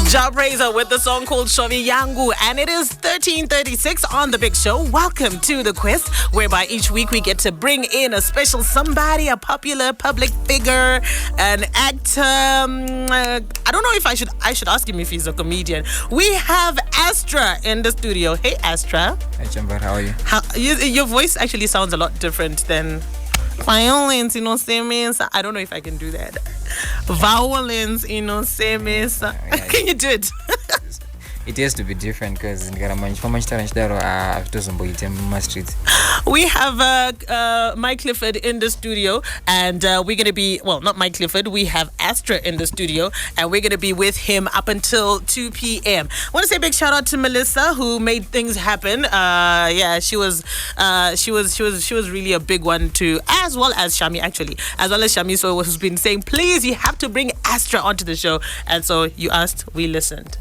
Jabraiser with the song called Shovi Yangu, and it is 13:36 on The Big Show. Welcome to the quest, whereby each week we get to bring in a special somebody, a popular public figure, an actor. I don't know if I should ask him if he's a comedian. We have Astra in the studio. Hey, Astra. Hi, Chamvary. How are you? Your voice actually sounds a lot different than violence, I don't know if I can do that. Violence, Can you do it? It has to be different because we have Mai Clifford in the studio, and we're going to be, well, not Mai Clifford, we have Astra in the studio, and we're going to be with him up until 2 p.m. I want to say a big shout out to Melissa, who made things happen. She was really a big one too, as well as Shami, so who's been saying, please, you have to bring Astra onto the show, and so you asked, we listened.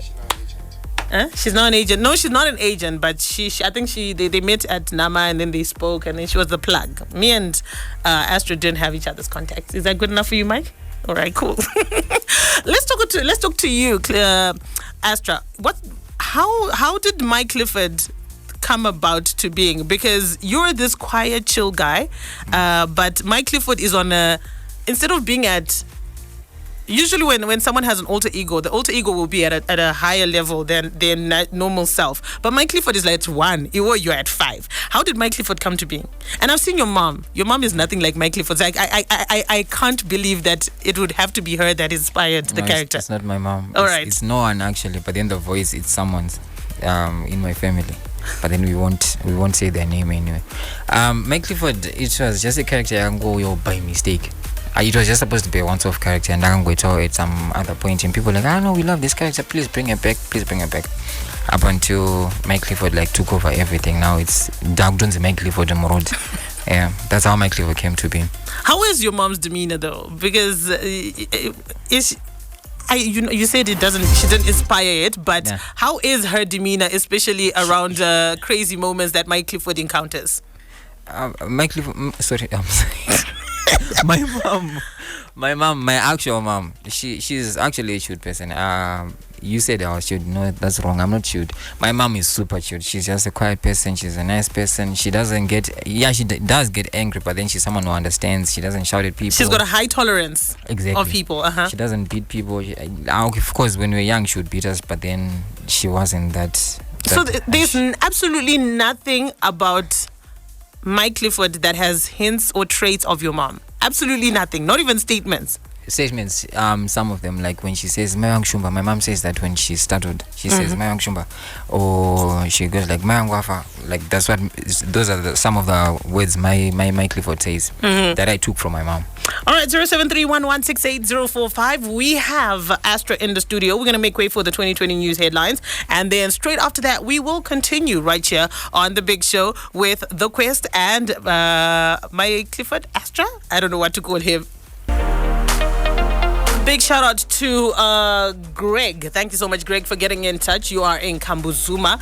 She's not an agent. No, she's not an agent, but I think they met at Nama, and then they spoke, and then she was the plug. Me and Astra didn't have each other's contacts. Is that good enough for you, Mike? All right, cool. Let's talk to you, Astra. How did Mai Clifford come about to being? Because you're this quiet, chill guy, but Mai Clifford is on instead of being at. Usually when someone has an alter ego, the alter ego will be at a higher level than their normal self. But Mai Clifford is like at 1, you're at 5. How did Mai Clifford come to being? And I've seen your mom. Your mom is nothing like Mai Clifford. Like, I can't believe that it would have to be her that inspired the character. It's not my mom. Right. It's no one actually, but then the voice, it's someone's in my family. But then we won't say their name anyway. Mai Clifford, it was just a character I go by mistake. It was just supposed to be a once-off character, and I'm going to at some other point, and people were like, no, we love this character, please bring it back. Up until Mai Clifford took over everything. Now it's Doug Jones and Mai Clifford on the road. Yeah, that's how Mai Clifford came to be. How is your mom's demeanor though? Because you said she didn't inspire it, but yeah. How is her demeanor, especially around crazy moments that Mai Clifford encounters? Mai Clifford, sorry. My mom, my actual mom, she's actually a cute person. You said I was cute. No, that's wrong. I'm not cute. My mom is super cute. She's just a quiet person. She's a nice person. She doesn't get, she does get angry, but then she's someone who understands. She doesn't shout at people. She's got a high tolerance of people. Uh-huh. She doesn't beat people. Of course, when we were young, she would beat us, but then she wasn't that so there's absolutely nothing about Mai Clifford that has hints or traits of your mom. Absolutely nothing. Not even statements. Some of them, like when she says Mayang Shumba, my mom says that when she startled, she says Mayang Shumba, or she goes like Mayang Wafa. Like those are some of the words Mai Clifford says that I took from my mom. All right, 0731168045. We have Astra in the studio. We're going to make way for the 2020 news headlines, and then straight after that, we will continue right here on The Big Show with The Quest and Mai Clifford, Astra. I don't know what to call him. Big shout out to Greg. Thank you so much, Greg, for getting in touch. You are in Kambuzuma.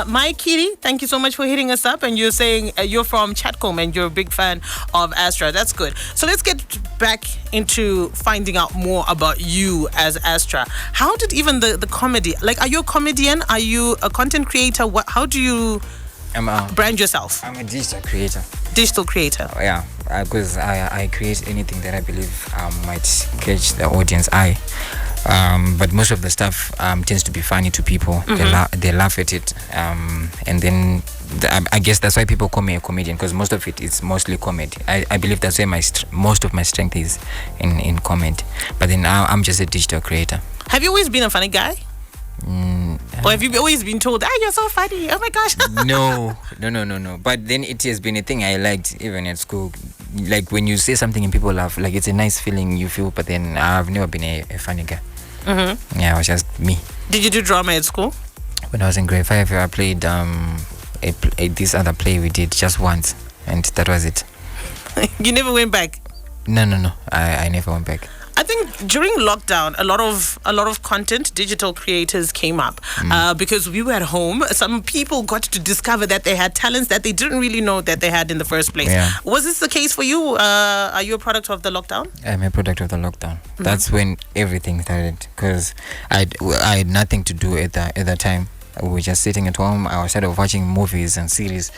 Mai Kitty, thank you so much for hitting us up. And you're saying you're from Chatcombe and you're a big fan of Astra. That's good. So let's get back into finding out more about you as Astra. How did even the comedy, are you a comedian? Are you a content creator? How do you brand yourself? I'm a digital creator. Digital creator? Oh, yeah. Because I create anything that I believe might catch the audience eye. But most of the stuff tends to be funny to people. They laugh at it. And then I guess that's why people call me a comedian, because most of it is mostly comedy. I believe that's where most of my strength is in comedy. But then I'm just a digital creator. Have you always been a funny guy? Or have you always been told, you're so funny, oh my gosh? No. But then it has been a thing I liked even at school. Like when you say something and people laugh, it's a nice feeling you feel. But then I've never been a funny guy. Yeah, it was just me. Did you do drama at school? When I was in grade 5, I played this other play we did just once, and that was it. You never went back? No. I never went back. I think during lockdown, a lot of content, digital creators came up because we were at home. Some people got to discover that they had talents that they didn't really know that they had in the first place. Yeah. Was this the case for you? Are you a product of the lockdown? I'm a product of the lockdown. That's when everything started, because I had nothing to do at the time. We were just sitting at home. I started watching movies and series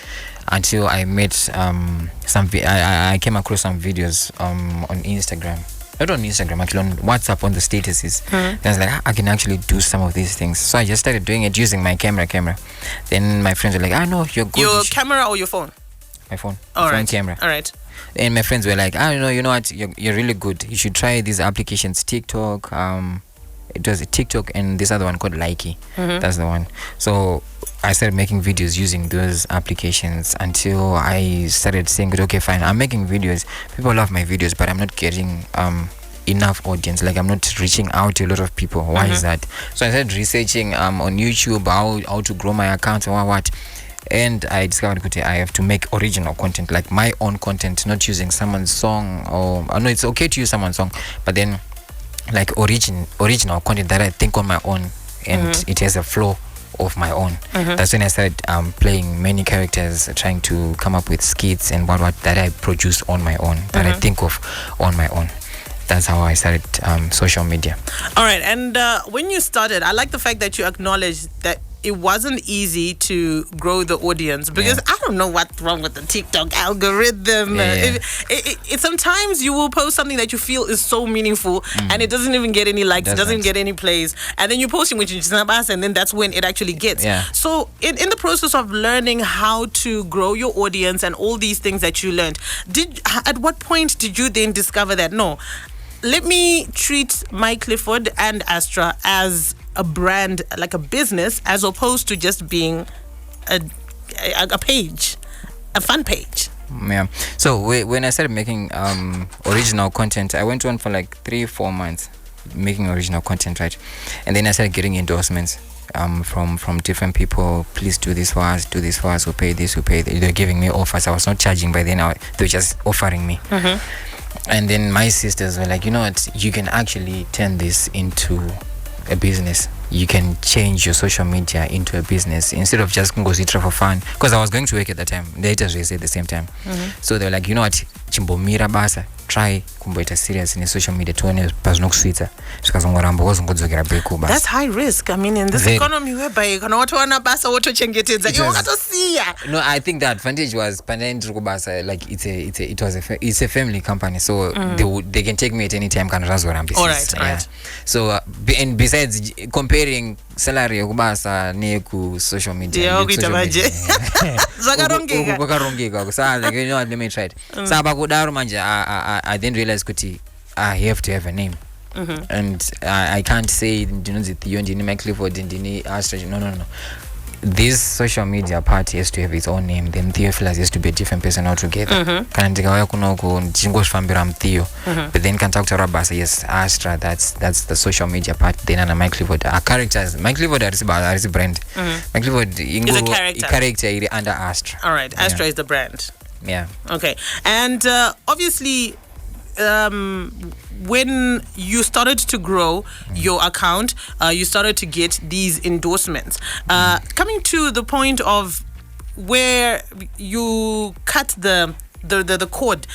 until I met I came across some videos on Instagram. Not on Instagram, actually on WhatsApp, on the statuses. Then I was like, I can actually do some of these things. So I just started doing it using my camera. Then my friends were like, no, you're good. Your camera or your phone? My phone. All right. Camera. All right. And my friends were like, you know what, you're really good. You should try these applications, TikTok. It was a TikTok and this other one called Likey. That's the one. So I started making videos using those applications until I started saying, okay, fine, I'm making videos. People love my videos, but I'm not getting enough audience. Like, I'm not reaching out to a lot of people. Why is that? So I started researching on YouTube how to grow my account or what. And I discovered that I have to make original content, like my own content, not using someone's song. Or I know it's okay to use someone's song, but then like original content that I think on my own, and it has a flow of my own. That's when I started playing many characters, trying to come up with skits and what that I produce on my own, that I think of on my own. That's how I started social media. All right. And when you started, I like the fact that you acknowledged that it wasn't easy to grow the audience, because I don't know what's wrong with the TikTok algorithm. It sometimes you will post something that you feel is so meaningful and it doesn't even get any likes, it doesn't get any plays, and then you post it with Snabas, and then that's when it actually gets. So in the process of learning how to grow your audience and all these things that you learned, at what point did you then discover that, no, let me treat Mai Clifford and Astra as a brand, like a business, as opposed to just being a page, a fun page? Yeah. So when I started making original content, I went on for like 3-4 months making original content, right? And then I started getting endorsements from different people. Please do this for us, we'll pay this, we'll pay that. They're giving me offers. I was not charging by then, they were just offering me. And then my sisters were like, you know what, you can actually turn this into a business. You can change your social media into a business instead of just go zitra for fun, because I was going to work at the time. The haters raised at the same time. So they were like, you know what, chimbomira basa, try kumboita serious in social media tuone pazinokuswitsa zvikazongoramba wozongodzokera bekuba. That's high risk. I mean, in this economy whereby kana watowana basa wotochengetedza iwe ukatosiya. No, I think the advantage was pandai basa, like it's a family company, so they can take me at any time kana razorambisisa. All right. So and besides comparing salary yokubasa neku social media, zakarongeka. So I was like, you know what, let me try it. So abakudaro manje I then realized kuti I have to have a name. And I can't say Theo ndini Mai Clifford ndini Astra. No. This social media part has to have its own name. Then Theo Fillers has to be a different person altogether. Kana ndikauya kunoko ndichingozvifambira Theo, but then can talk to Rabasa, yes, Astra, that's the social media part. Then and Mai Clifford are characters. Mai Clifford is a brand. Mai Clifford is a character under Astra. All right, Astra is the brand. Yeah. Okay. And obviously, when you started to grow your account, you started to get these endorsements. Coming to the point of where you cut the cord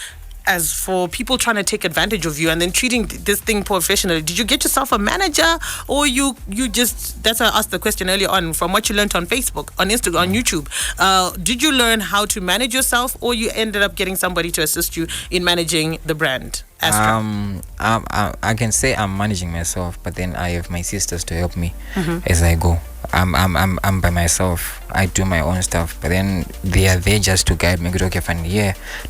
as for people trying to take advantage of you and then treating this thing professionally, did you get yourself a manager, or you just, that's why I asked the question earlier on, from what you learned on Facebook, on Instagram, on YouTube, did you learn how to manage yourself, or you ended up getting somebody to assist you in managing the brand? Astra? I can say I'm managing myself, but then I have my sisters to help me as I go. I'm by myself. I do my own stuff, but then they are there just to guide me. Okay, fine,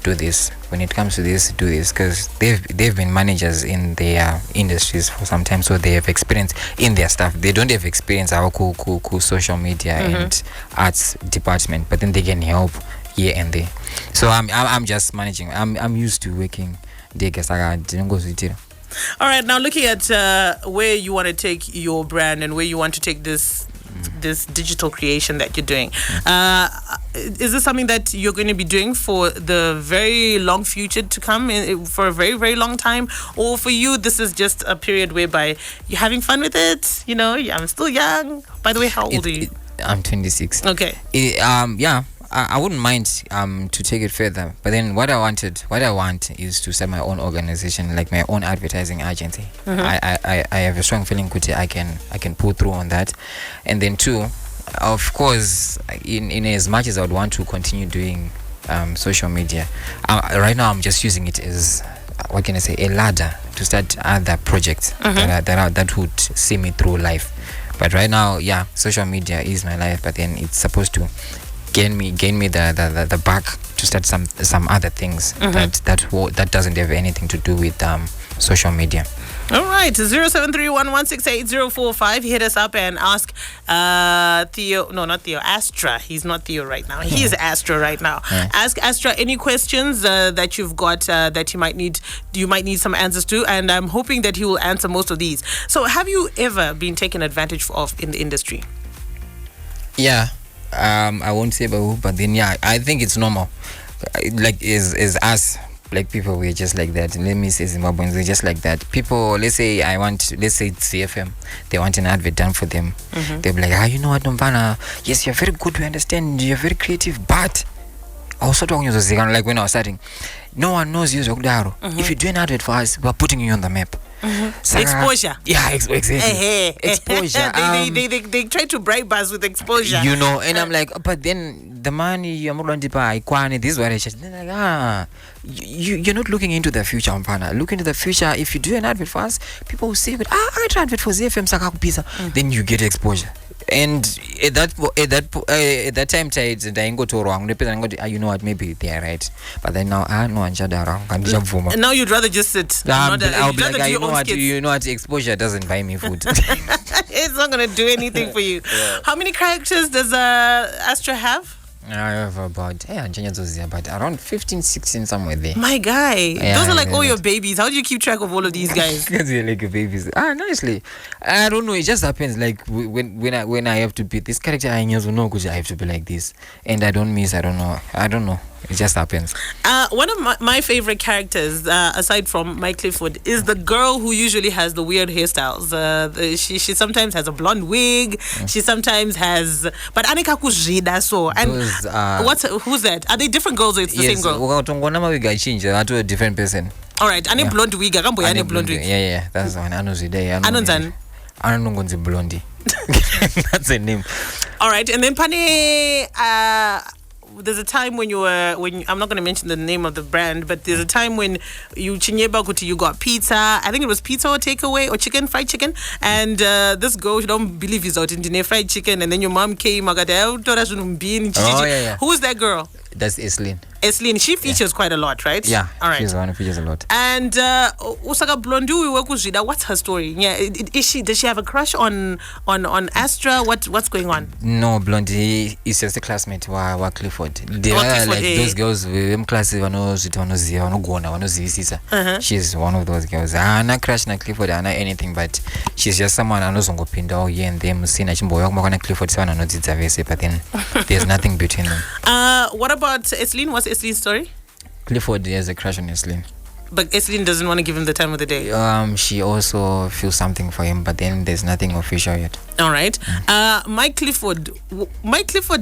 do this. When it comes to this, do this, because they've been managers in their industries for some time, so they have experience in their stuff. They don't have experience our cool social media and arts department, but then they can help here and there. So I'm just managing. I'm used to working. All right, now looking at where you want to take your brand and where you want to take this this digital creation that you're doing. Is this something that you're going to be doing for the very long future to come, for a very, very long time? Or for you, this is just a period whereby you're having fun with it? You know, I'm still young. By the way, how old are you? I'm 26. Okay. I wouldn't mind to take it further, but then what I want is to start my own organization, like my own advertising agency. I have a strong feeling that I can pull through on that. And then two, of course, in as much as I would want to continue doing social media, right now I'm just using it as, what can I say, a ladder to start other projects that would see me through life. But right now, social media is my life, but then it's supposed to gain me the back to start some other things that doesn't have anything to do with social media. All right, 0731168045. Hit us up and ask Theo. No, not Theo. Astra. He's not Theo right now. He is Astra right now. Ask Astra any questions that you've got that you might need some answers to, and I'm hoping that he will answer most of these. So, have you ever been taken advantage of in the industry? Yeah. I won't say about who, but then I think it's normal. Like is us black people, we're just like that. Let me say Zimbabweans, we're just like that. People, let's say it's ZiFM, they want an advert done for them. They'll be like, you know what, Nombana, yes, you're very good, we understand, you're very creative, but also talking to the like when I was starting, no one knows you, Zogdaro. If you do an advert for us, we're putting you on the map. Exposure. Yeah, exactly. Exposure. They try to bribe us with exposure. You know, and I'm like, but then the money you're this is what I said. They're like, you're not looking into the future, Mpana. Look into the future. If you do an advert for us, people will say, I tried advert for ZiFM Sakakupisa. Then you get exposure. And at that time, you know what, maybe they're right. But then now, no one shut around. Now you'd rather just sit. I'll be like, you know what, exposure doesn't buy me food. It's not going to do anything for you. How many characters does Astra have? I have about around 15, 16 somewhere there. My guy, those are like all your babies. How do you keep track of all of these guys? Because they're like your babies. Honestly, I don't know. It just happens. Like when I have to be this character, I know because I have to be like this, and I don't miss. I don't know. It just happens. One of my favorite characters, aside from Mai Clifford, is the girl who usually has the weird hairstyles. She sometimes has a blonde wig. She sometimes has, but Anika Kuzhida so. And who's that? Are they different girls or it's the same girl? Yes, to a different person. All right, Ane blonde wig. Ane blonde wig. Yeah, that's the one. Anonzan. Anongonzi Blondie. That's the name. All right, and then Pane. There's a time when I'm not going to mention the name of the brand, but there's a time when you got pizza. I think it was pizza or takeaway or fried chicken. And this girl, you don't believe is out in fried chicken. And then your mom came. Who's that girl? That's Eslin, she features quite a lot, right? Yeah, all right. She's the one who features a lot. And Osaka Blondu, what's her story? Yeah, does she have a crush on Astra? What's going on? No, Blondie is just a classmate wa Clifford. They are like those girls in class she's one of those girls. Not crush na Clifford, not anything, but she's just someone I know here and them seen Clifford, but then there's nothing between them. What about Eslin? What's Eslin's story? Clifford has a crush on Eslin. But Eslin doesn't want to give him the time of the day. She also feels something for him, but then there's nothing official yet. All right. Mai Clifford,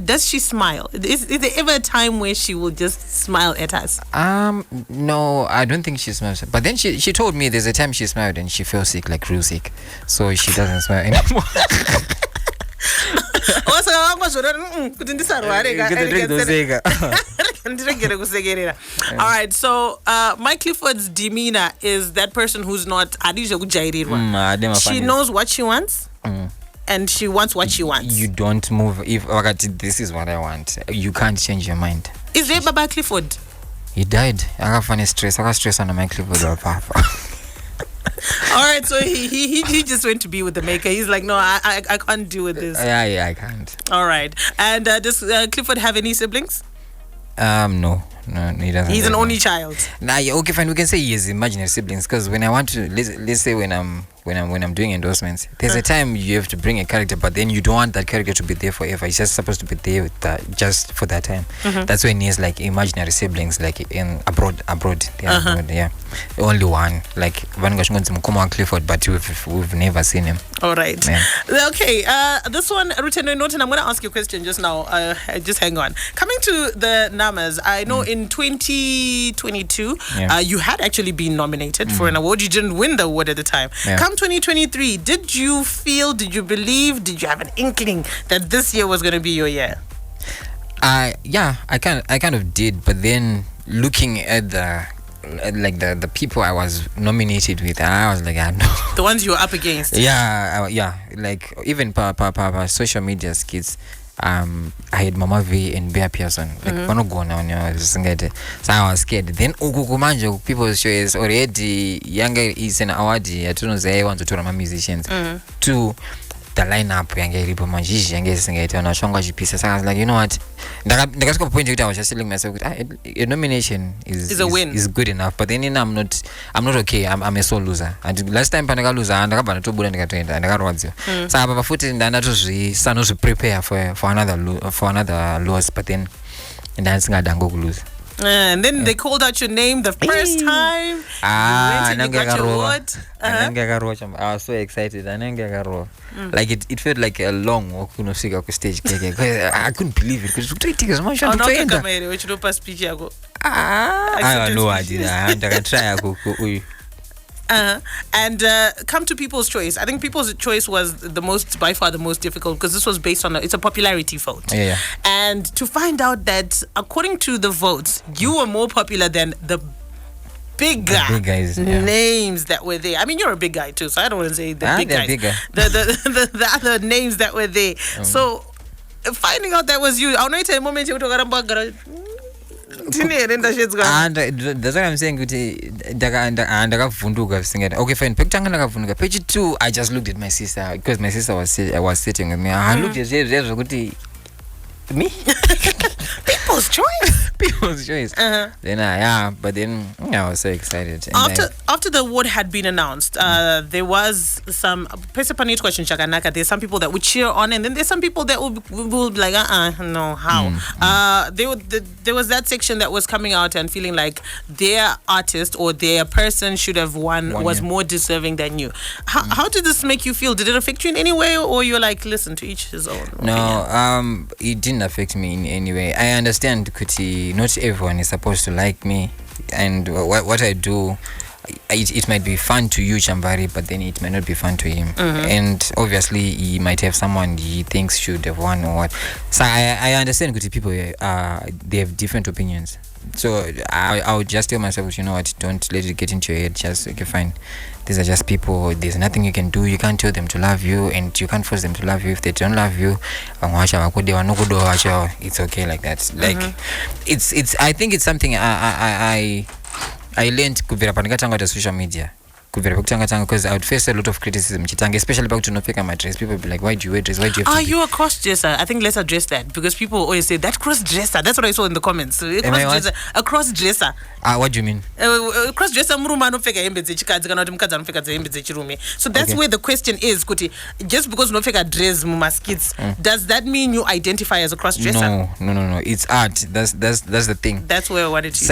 does she smile? Is there ever a time where she will just smile at us? No, I don't think she smiles. But then she told me there's a time she smiled and she felt sick, like real sick. So she doesn't smile anymore. All right, so Mai Clifford's demeanor is that person who's not she knows what she wants and she wants what she wants. You don't move. If this is what I want, you can't change your mind. Is there Baba Clifford? He died. I got funny stress. I got stress on Mai Clifford or Papa. All right, so he just went to be with the maker. He's like, no, I can't deal with this. Yeah, I can't. All right. And does Clifford have any siblings? No, he doesn't. He's an only child. Nah, yeah, okay, fine. We can say he has imaginary siblings because when I want to, let's say when I'm when I'm doing endorsements, there's a time you have to bring a character, but then you don't want that character to be there forever. It's just supposed to be there with just for that time. That's when he's like imaginary siblings, like in abroad. They're abroad, yeah. Only one, like Mai Clifford, but we've never seen him. All right. Yeah. Okay. This one, Rutendo Norton, I'm going to ask you a question just now. Just hang on. Coming to the Namas, I know in 2022, you had actually been nominated for an award. You didn't win the award at the time. Yeah. Come 2023, did you believe, did you have an inkling that this year was going to be your year? Yeah, I kind of did, but then looking at the people I was nominated with, I was like, no. The ones you were up against. Yeah, like even social media skits. I had Mama V and Bea Pearson. Like one go now, so I was scared. Then Ukukumanjo people's choice already younger is an award. I don't know say I want to tour my musicians to the lineup yange ilipo manjishi yange singaita na shonga jipisa. So I was like, you know what? Ndakasika point I was just telling myself a nomination is a win. Is good enough. But then I'm not okay. I'm a sole loser. And last time pandaka loser ndakabana to buda ndikatenda ndakarwadzwa. So apa futhi ndandatu to prepare for another loss, but then ndasingadango lose. And then they called out your name the first time. You went and you got your award. I was so excited. Like it felt like a long walk on stage. I couldn't believe it because it takes so much time to enter. I know I did. I can try. And come to People's Choice. I think People's Choice was by far the most difficult because this was based on it's a popularity vote. Yeah. And to find out that according to the votes, you were more popular than the big guys, names that were there. I mean, you're a big guy too, so I don't want to say the big guys. Bigger. The other names that were there. So finding out that was you, I know it's a moment you talk about. And that's what I'm saying. Okay, fine. Page 2, I just looked at my sister because my sister was sitting with me. I looked at her. Me? People's Choice. Then but then I was so excited. After the award had been announced, there was some there's some people that would cheer on, and then there's some people that would be like, no, how? There was that section that was coming out and feeling like their artist or their person should have won was more deserving than you. How did this make you feel? Did it affect you in any way, or you're like, listen, to each his own? No, it didn't affect me in any way. I understand, Kuti, not everyone is supposed to like me, and what I do, it might be fun to you, Chamvary, but then it might not be fun to him. And obviously, he might have someone he thinks should have won or what. So I understand, Kuti, people, they have different opinions. So I would just tell myself, you know what, don't let it get into your head. Just, okay, fine. These are just people. There's nothing you can do. You can't tell them to love you, and you can't force them to love you. If they don't love you, it's okay like that. Like it's. I think it's something I learned kubvira social media. Because I would face a lot of criticism, especially about to not pick up my dress. People would be like, why do you wear dress? Why do you have to you a cross-dresser? I think let's address that, because people always say that cross-dresser. That's what I saw in the comments. A cross-dresser. What do you mean? Cross-dresser. So that's where the question is, Kuti. Just because no fake dress kids, does that mean you identify as a cross-dresser? No. It's art. That's the thing. That's where what it is.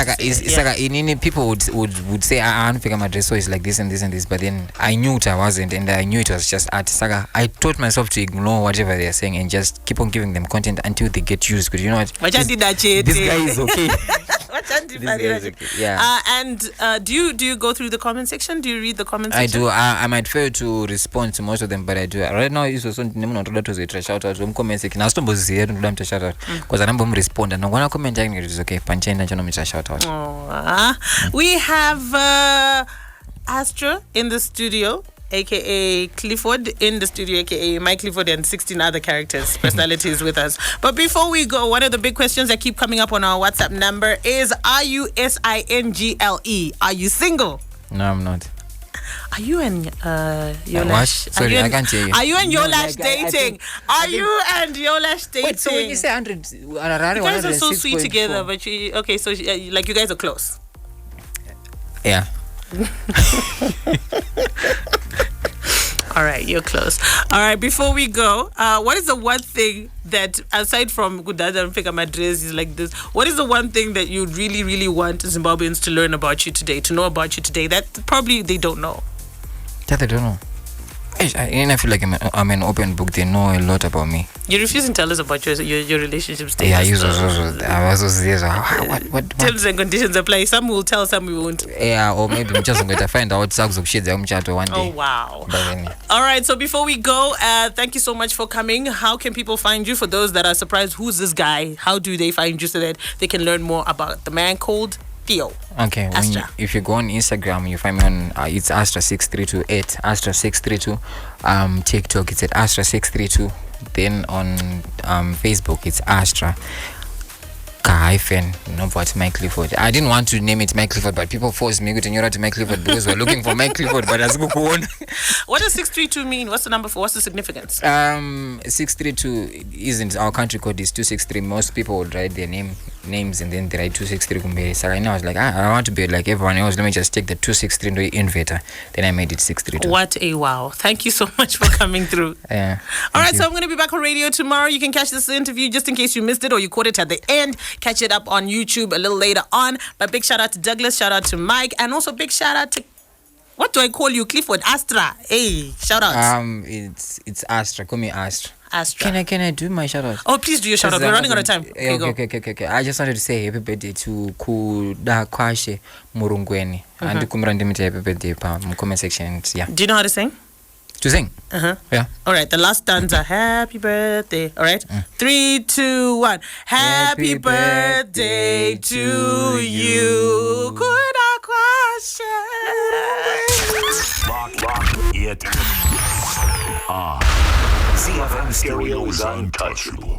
People would say, I don't pick my dress, so it's like this and this, but then I knew it I wasn't, and I knew it was just art. I taught myself to ignore whatever they're saying and just keep on giving them content until they get used. Because you know what? This guy is okay. Yeah. And do you go through the comment section? Do you read the comment section? I do. I might fail to respond to most of them, but I do. Right now, it's also to shout out to comment section. I stumble here to shout out because I don't respond. And when I comment, it's okay. Shout out. We have Astra in the studio, aka Clifford in the studio, aka Mai Clifford, and 16 other personalities with us. But before we go, one of the big questions that keep coming up on our WhatsApp number is, are you single? Are you single? No, I'm not. Are you and Yolash? Sorry, I can't hear you. Are you and Yolash dating? Are you and Yolash dating? Wait, so when you say 100, you guys are so sweet together, but so like you guys are close. Yeah. All right, you're close. All right, before we go, what is the one thing that, aside from Kudada and Fika Madres is like this, what is the one thing that you really, really want Zimbabweans to learn about you today, to know about you today, that probably they don't know? That they don't know. I feel like I'm an open book. They know a lot about me. You're refusing to tell us about your relationship status. Yeah, what? Terms and conditions apply. Some will tell, some we won't. Yeah, or maybe I'm just going to find out one day. Oh, wow. All right, so before we go, thank you so much for coming. How can people find you? For those that are surprised, who's this guy? How do they find you so that they can learn more about the man called Theo? Okay, Astra. If you go on Instagram, you find me on it's Astra6328, Astra632. TikTok, it's at Astra632. Then on Facebook, it's Astra Mai Clifford. I didn't want to name it Mai Clifford, but people forced me to write Mai Clifford because we're looking for Mai Clifford. But as what does 632 mean? What's the number for? What's the significance? 632 isn't our country code. Is 263. Most people would write their names and then they write 263. So I was like, I want to be like everyone else. Let me just take the 263 into the inverter. Then I made it 632. What a wow! Thank you so much for coming through. Yeah. All right, so I'm going to be back on radio tomorrow. You can catch this interview just in case you missed it or you caught it at the end. Catch it up on YouTube a little later on. But big shout out to Douglas, shout out to Mike, and also big shout out to, what do I call you, Clifford? Astra. Hey, shout out. It's Astra. Call me Astra. Astra. Can I do my shout out? Oh, please do your shout out. We're running out of time. Okay. I just wanted to say happy birthday to Kuda Kwashe Murungweni. And kumrandimite happy birthday pa comment section. Yeah. Do you know how to sing? To sing? Yeah. All right, the last stanza. Happy birthday. All right. 3, 2, 1. Happy birthday to you. Kuda Kwashe. Rock it. ZiFM Stereo is untouchable.